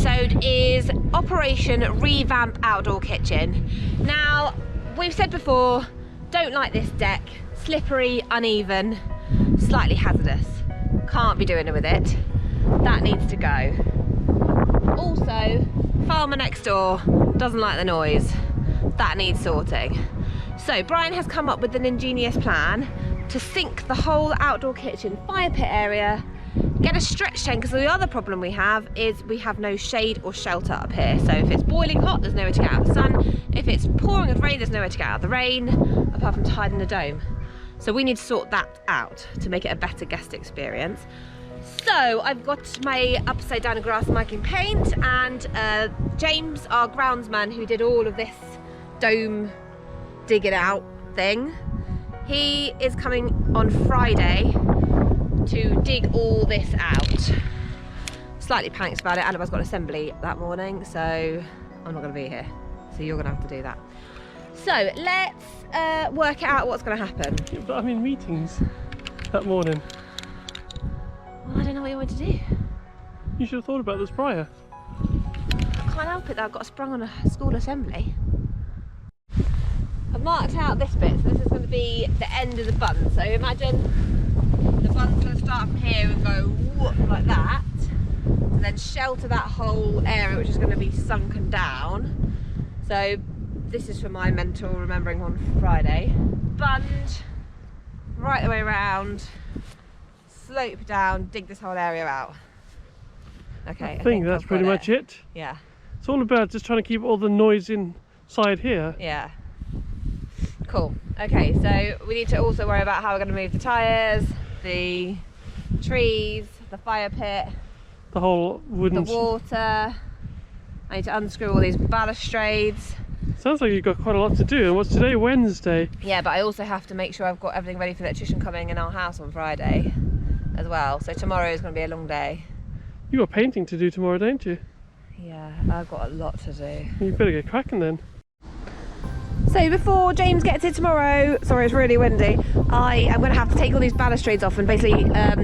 episode is Operation Revamp Outdoor Kitchen. Now, we've said before, don't like this deck. Slippery, uneven, slightly hazardous. Can't be doing it with it. That needs to go. Also, farmer next door doesn't like the noise. That needs sorting. So Brian has come up with an ingenious plan to sink the whole outdoor kitchen fire pit area, get a stretch tent, because the other problem we have is we have no shade or shelter up here. So if it's boiling hot, there's nowhere to get out of the sun. If it's pouring with rain, there's nowhere to get out of the rain, apart from to hide in the dome. So we need to sort that out to make it a better guest experience. So I've got my upside down grass marking paint, and James, our groundsman who did all of this dome dig it out thing, he is coming on Friday to dig all this out. Slightly panicked about it. Anna's got assembly that morning, so I'm not going to be here. So you're going to have to do that. So let's work out what's going to happen. Yeah, but I'm in meetings that morning. Well, I don't know what you want to do. You should have thought about this prior. I can't help it that I've got sprung on a school assembly. I've marked out this bit, so this is going to be the end of the bun. So imagine the bun's going to start from here and go whoop, like that, and then shelter that whole area, which is going to be sunken down. So this is for my mental remembering on Friday. Bund right the way around, slope down, dig this whole area out. Okay, I think that's pretty much it. Yeah. It's all about just trying to keep all the noise inside here. Yeah. Cool. Okay, so we need to also worry about how we're going to move the tyres, the trees, the fire pit, The whole wooden... the water. I need to unscrew all these balustrades. Sounds like you've got quite a lot to do. And what's today? Wednesday. Yeah, but I also have to make sure I've got everything ready for the electrician coming in our house on Friday as well. So tomorrow is going to be a long day. You got painting to do tomorrow, don't you? Yeah, I've got a lot to do. You better get cracking then. So before James gets here tomorrow, sorry it's really windy, I am going to have to take all these balustrades off and basically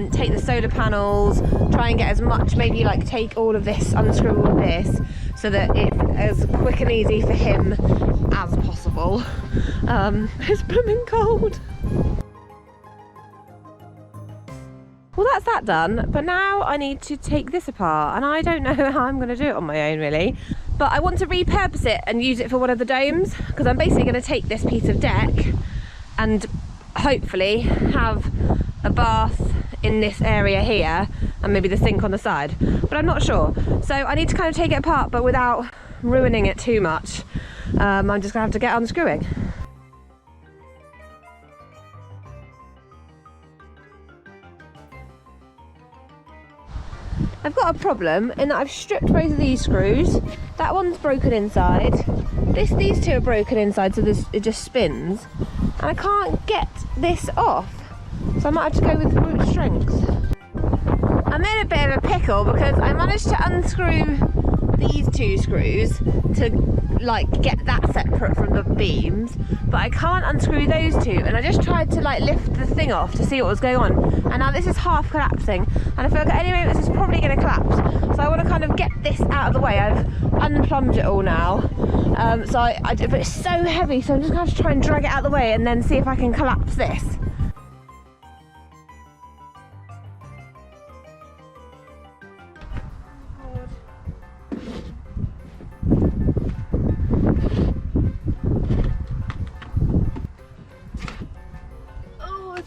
take the solar panels, try and get as much, maybe like take all of this, unscrew all of this, so that it's as quick and easy for him as possible. It's blooming cold. Well, that's that done, but now I need to take this apart, and I don't know how I'm going to do it on my own really, but I want to repurpose it and use it for one of the domes, because I'm basically going to take this piece of deck and hopefully have a bath in this area here and maybe the sink on the side, but I'm not sure. So I need to kind of take it apart, but without ruining it too much. I'm just going to have to get unscrewing. I've got a problem in that I've stripped both of these screws. That one's broken inside. These two are broken inside, so it just spins. And I can't get this off. So I might have to go with root strings. I'm in a bit of a pickle because I managed to unscrew these two screws to like get that separate from the beams, but I can't unscrew those two, and I just tried to like lift the thing off to see what was going on, and now this is half collapsing, and I feel like at any moment this is probably going to collapse, so I want to kind of get this out of the way. I've unplumbed it all now, but it's so heavy, so I'm just going to have to try and drag it out of the way and then see if I can collapse this.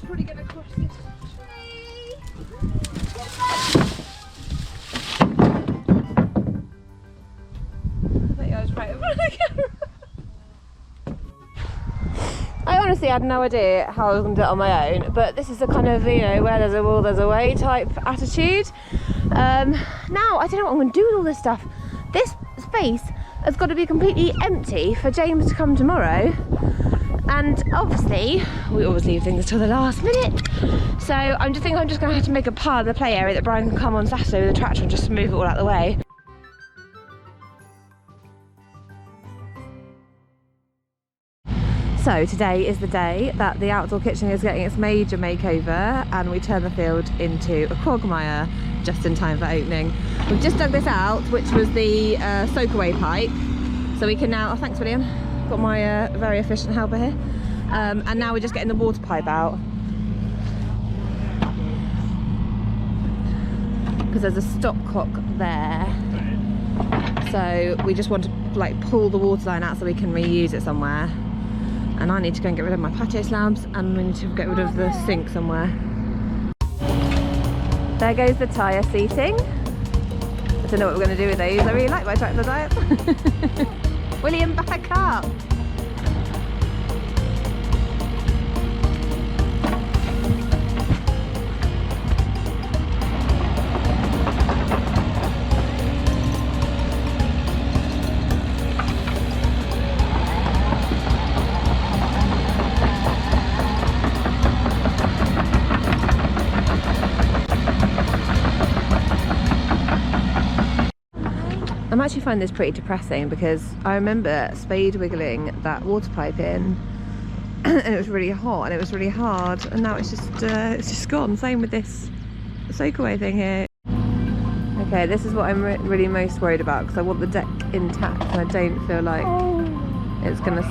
Probably going to crush this tree. I think I was right in front of the camera. I honestly had no idea how I was going to do it on my own, but this is the kind of, you know, where there's a will, there's a way type attitude. Now, I don't know what I'm going to do with all this stuff. This space has got to be completely empty for James to come tomorrow. And obviously, we always leave things till the last minute. So I'm just going to have to make a part of the play area that Brian can come on Saturday with the tractor and just move it all out of the way. So today is the day that the outdoor kitchen is getting its major makeover, and we turn the field into a quagmire just in time for opening. We've just dug this out, which was the soak-away pipe, so we can now, oh thanks William, got my very efficient helper here, and now we're just getting the water pipe out. Because there's a stopcock there, so we just want to like pull the water line out so we can reuse it somewhere. And I need to go and get rid of my patio slabs, and we need to get rid of the sink somewhere. There goes the tyre seating. I don't know what we're going to do with those. I really like my tractor diet. William, back up. I'm actually finding this pretty depressing because I remember spade wiggling that water pipe in and it was really hot and it was really hard, and now it's just gone. Same with this soak-away thing here. Okay, this is what I'm really most worried about, because I want the deck intact and I don't feel like it's gonna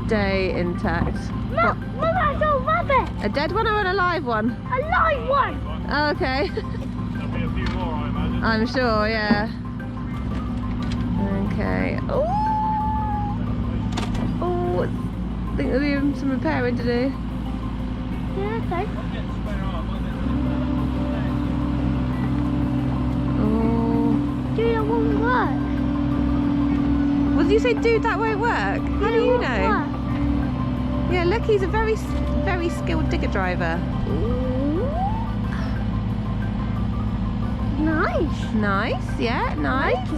stay intact. Look, I saw a rabbit! A dead one or an alive one? A live one! Oh, okay. There'll be a few more, I imagine. I'm sure, yeah. Okay. Oh, I think there'll be some repairing to do. Yeah, okay. Oh. Dude, that won't work. What did you say, dude? That won't work? How do you know? Work. Yeah, look, he's a very skilled digger driver. Ooh. Nice. Nice, yeah, nice.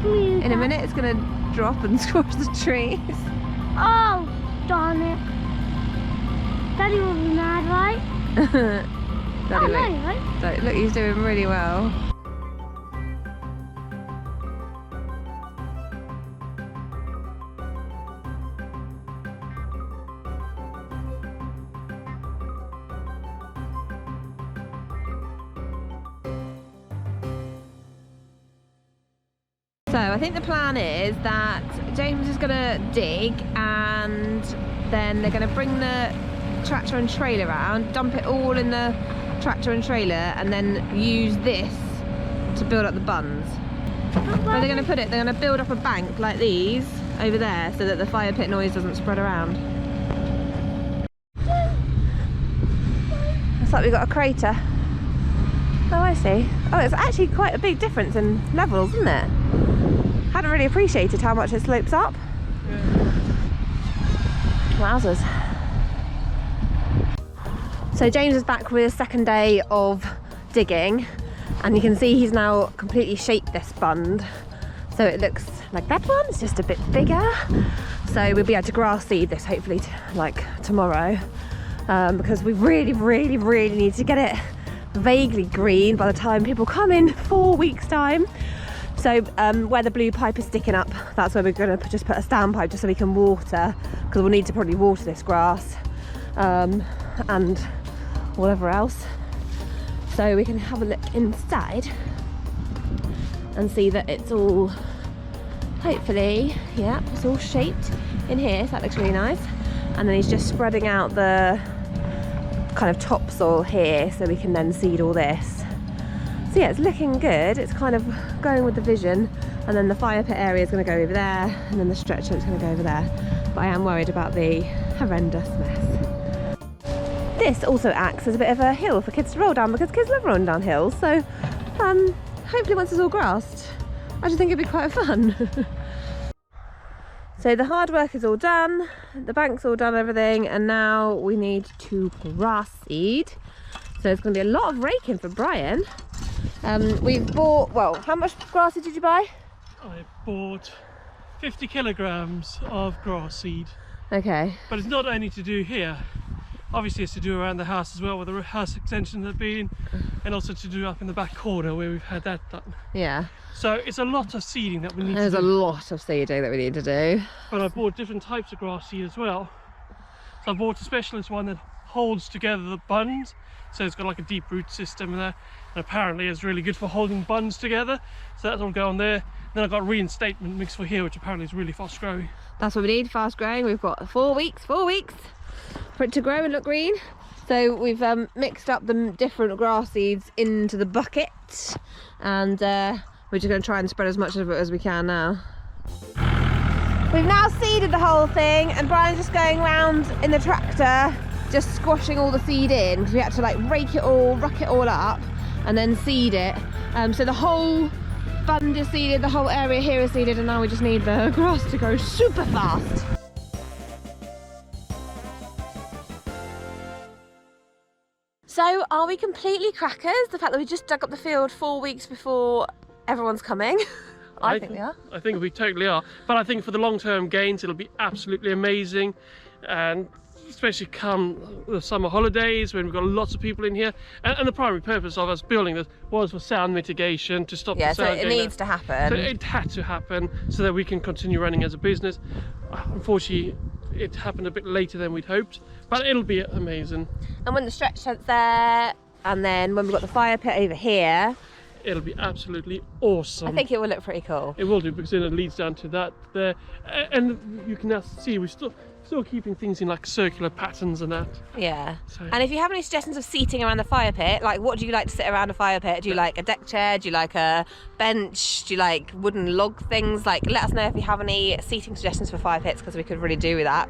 In a minute, it's gonna drop and squash the trees. Oh, darn it. Daddy will be mad, right? Daddy, no, wait. right? Look, he's doing really well. So I think the plan is that James is going to dig, and then they're going to bring the tractor and trailer around, dump it all in the tractor and trailer, and then use this to build up the buns. Where they're going to put it, they're going to build up a bank like these over there so that the fire pit noise doesn't spread around. Looks like we've got a crater. Oh, I see. Oh, it's actually quite a big difference in levels, isn't it? Hadn't really appreciated how much it slopes up. Yeah. Wowzers. So James is back with his second day of digging, and you can see he's now completely shaped this bund. So it looks like that one, it's just a bit bigger. So we'll be able to grass seed this hopefully like tomorrow, because we really need to get it vaguely green by the time people come in 4 weeks time. So where the blue pipe is sticking up, that's where we're going to just put a standpipe just so we can water, because we'll need to probably water this grass and whatever else. So we can have a look inside and see that it's all, hopefully, yeah, it's all shaped in here, so that looks really nice. And then he's just spreading out the kind of topsoil here so we can then seed all this. So yeah, it's looking good. It's kind of going with the vision, and then the fire pit area is going to go over there, and then the stretcher is going to go over there. But I am worried about the horrendous mess. This also acts as a bit of a hill for kids to roll down, because kids love rolling down hills. So hopefully once it's all grassed, I just think it'd be quite fun. So the hard work is all done, the bank's all done, everything, and now we need to grass seed. So it's going to be a lot of raking for Brian. We've bought, well, how much grass seed did you buy? I bought 50 kilograms of grass seed. Okay. But it's not only to do here. Obviously it's to do around the house as well, where the house extensions have been, and also to do up in the back corner where we've had that done. Yeah. So it's a lot of seeding that we need to do. There's a lot of seeding that we need to do. But I bought different types of grass seed as well. So I bought a specialist one that holds together the buns. So it's got like a deep root system there, and apparently it's really good for holding buns together. So that'll go on there. Then I've got reinstatement mix for here, which apparently is really fast growing. That's what we need, fast growing. We've got 4 weeks for it to grow and look green. So we've mixed up the different grass seeds into the bucket, and we're just going to try and spread as much of it as we can now. We've now seeded the whole thing, and Brian's just going around in the tractor just squashing all the seed in, because we had to like ruck it all up and then seed it. So the whole bund is seeded, the whole area here is seeded, and now we just need the grass to grow super fast. So are we completely crackers, the fact that we just dug up the field 4 weeks before everyone's coming? I think we are. I think we totally are. But I think for the long-term gains, it'll be absolutely amazing. And especially come the summer holidays when we've got lots of people in here. And the primary purpose of us building this was for sound mitigation, to stop the sound. Yeah, so it needs to happen. So it had to happen so that we can continue running as a business. Unfortunately, it happened a bit later than we'd hoped, but it'll be amazing. And when the stretch tent's there, and then when we've got the fire pit over here, it'll be absolutely awesome. I think it will look pretty cool. It will do, because then it leads down to that there, and you can now see we're still keeping things in like circular patterns and that. Yeah. So. And if you have any suggestions of seating around the fire pit, like what do you like to sit around a fire pit? Do you like a deck chair? Do you like a bench? Do you like wooden log things? Like, let us know if you have any seating suggestions for fire pits, because we could really do with that.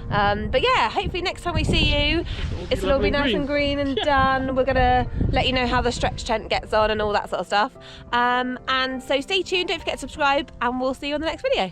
But yeah, hopefully next time we see you, it'll all be nice and green and done. We're gonna let you know how the stretch tent gets on and all that sort of stuff. And so stay tuned, don't forget to subscribe, and we'll see you on the next video.